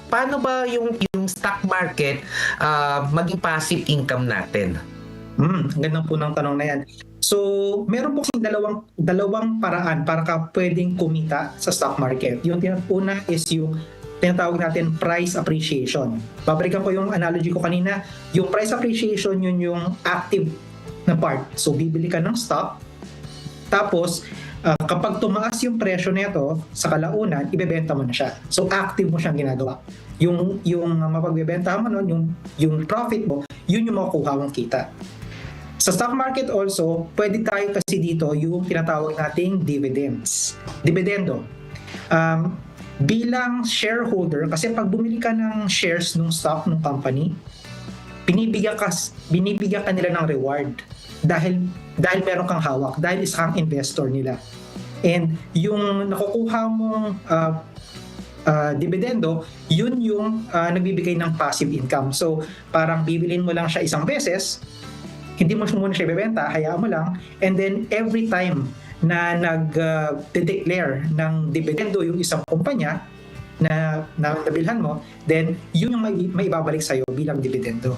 paano ba yung stock market maging passive income natin? Ang ganda po ng tanong na yan. So, meron po kasing dalawang paraan para ka pwedeng kumita sa stock market. Yung una is yung tinatawag natin price appreciation. Babalikan ko yung analogy ko kanina. Yung price appreciation, yun yung active na part. So, bibili ka ng stock, tapos kapag tumaas yung presyo nito sa kalaunan, ibebenta mo na siya. So, active mo siyang ginagawa. Yung mapagbebenta mo nun, yung profit mo, yun yung makukuha mong kita. Sa stock market also, pwede tayo kasi dito yung tinatawag nating dividendo. Bilang shareholder, kasi pag bumili ka ng shares ng stock ng company, binibigyan ka nila ng reward dahil meron kang hawak, dahil isa kang investor nila. And yung nakukuha mong dividendo, yun yung nagbibigay ng passive income. So, parang bibilin mo lang siya isang beses, hindi mo muna siya ibebenta, hayaan mo lang, and then every time na nag-declare ng dividendo yung isang kumpanya na nabilhan mo, then yun yung may ibabalik sa'yo bilang dividendo.